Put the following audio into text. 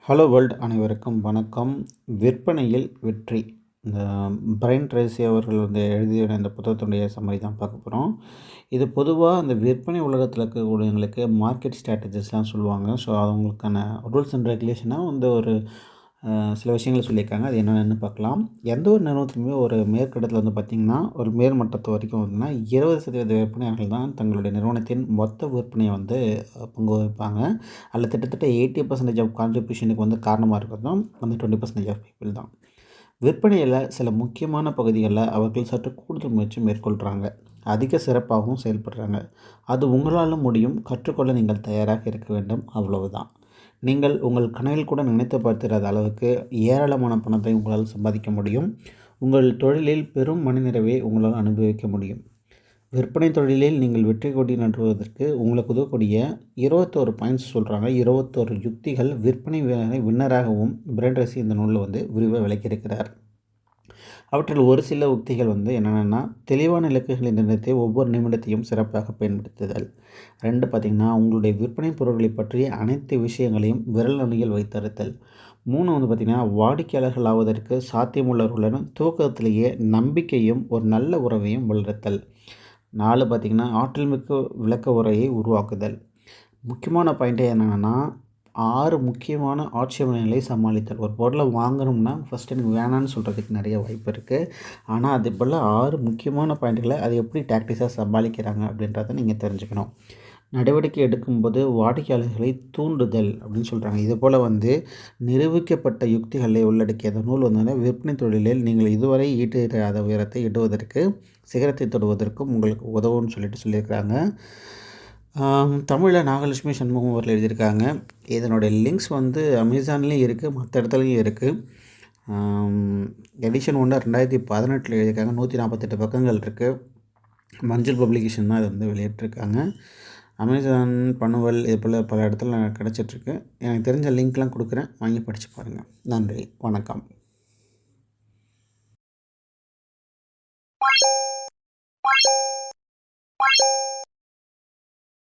Hello world அனைவருக்கும் வணக்கம். விற்பனையில் வெற்றி. இந்த பிரைன் ட்ரேசி அவர்கள் எழுதிய இந்த புத்தகத்தினுடைய சம்மரி தான் பார்க்க போகிறோம். இது பொதுவாக இந்த விற்பனை உலகத்தில் இருக்கக்கூடியவங்களுக்கு மார்க்கெட் ஸ்ட்ராட்டஜிஸ்லாம் சொல்லுவாங்க. ஸோ அவங்களுக்கான ரூல்ஸ் அண்ட் ரெகுலேஷனாக ஒரு சில விஷயங்கள் சொல்லியிருக்காங்க. அது என்னென்னு பார்க்கலாம். எந்த ஒரு நிறுவனத்துலையுமே ஒரு மேற்கட்டத்தில் பார்த்திங்கன்னா, ஒரு மேல்மட்டத்து வரைக்கும் 20% விற்பனையாளர்கள் தான் தங்களுடைய நிறுவனத்தின் மொத்த விற்பனையை பங்கு வகிப்பாங்க. அதில் கிட்டத்தட்ட 80% ஆஃப் கான்ட்ரிபியூஷனுக்கு காரணமாக இருக்கிறதும் 20% ஆஃப் பீப்புள் தான். விற்பனையில் சில முக்கியமான பகுதிகளில் அவர்கள் சற்று கூடுதல் முயற்சி மேற்கொள்கிறாங்க. அதிக சிறப்பாகவும் செயல்படுறாங்க. அது உங்களால் முடியும். கற்றுக்கொள்ள நீங்கள் தயாராக இருக்க வேண்டும். அவ்வளவுதான். நீங்கள் உங்கள் கனவில் கூட நினைத்து பார்த்திராத அளவுக்கு ஏராளமான பணத்தை உங்களால் சம்பாதிக்க முடியும். உங்கள் தொழிலில் பெரும் மனநிறைவை உங்களால் அனுபவிக்க முடியும். விற்பனை தொழிலில் நீங்கள் வெற்றி கொடி நட்டுவதற்கு உங்களுக்கு உதவக்கூடிய 21 பாயிண்ட்ஸ் சொல்கிறாங்க. 21 யுக்திகள் விற்பனை வின்னராகவும் பிரைன் ட்ரேசி இந்த நூலில் விரிவாக விளக்கியிருக்கிறார். அவற்றில் ஒரு சில உக்திகள் என்னென்னா, தெளிவான இலக்குகளை நிர்ணயித்து ஒவ்வொரு நிமிடத்தையும் சிறப்பாக பயன்படுத்துதல். 2 பார்த்திங்கன்னா, உங்களுடைய விற்பனை பொருட்களை பற்றிய அனைத்து விஷயங்களையும் விரல் நுனியில் வைத்திருத்தல். 3 பார்த்திங்கன்னா, வாடிக்கையாளர்கள் ஆவதற்கு சாத்தியமுள்ளவர்களுடன் துவக்கத்திலேயே நம்பிக்கையும் ஒரு நல்ல உறவையும் வளர்த்தல். 4 பார்த்திங்கன்னா, ஆற்றல் மிக்க விளக்க உரையை உருவாக்குதல். முக்கியமான பாயிண்ட்டே என்னென்னா, 6 முக்கியமான ஆட்சேபனைகளை சமாளித்தல். ஒரு பொருளை வாங்கணும்னா ஃபஸ்ட்டு எனக்கு வேணான்னு சொல்கிறதுக்கு நிறைய வாய்ப்பு இருக்குது. ஆனால் அது போல் 6 முக்கியமான பாயிண்ட்டுகளை அதை எப்படி டாக்டிக்ஸாக சமாளிக்கிறாங்க அப்படின்றத நீங்கள் தெரிஞ்சுக்கணும். நடவடிக்கை எடுக்கும்போது வாடிக்கையாளர்களை தூண்டுதல் அப்படின்னு சொல்கிறாங்க. இது போல் நிரூபிக்கப்பட்ட யுக்திகளை உள்ளடக்கிய அந்த நூல் விற்பனை தொழிலில் நீங்கள் இதுவரை ஈட்டிடாத உயரத்தை எட்டுவதற்கு, சிகரத்தை தொடுவதற்கும் உங்களுக்கு உதவும்னு சொல்லியிருக்கிறாங்க. தமிழில் நாகலட்சுமி சண்முகம் அவர்கள் எழுதியிருக்காங்க. இதனுடைய லிங்க்ஸ் அமேசான்லேயும் இருக்குது, மற்ற இடத்துலையும் இருக்குது. எடிஷன் 1 2018 எழுதியிருக்காங்க. 148 பக்கங்கள் இருக்குது. மஞ்சள் பப்ளிகேஷன் தான் இதை வெளியிட்டிருக்காங்க. அமேசான், பனுவல் இது போல் பல இடத்துல கிடச்சிட்ருக்கு. எனக்கு தெரிஞ்ச லிங்க்லாம் கொடுக்குறேன், வாங்கி படித்து பாருங்கள். நன்றி, வணக்கம்.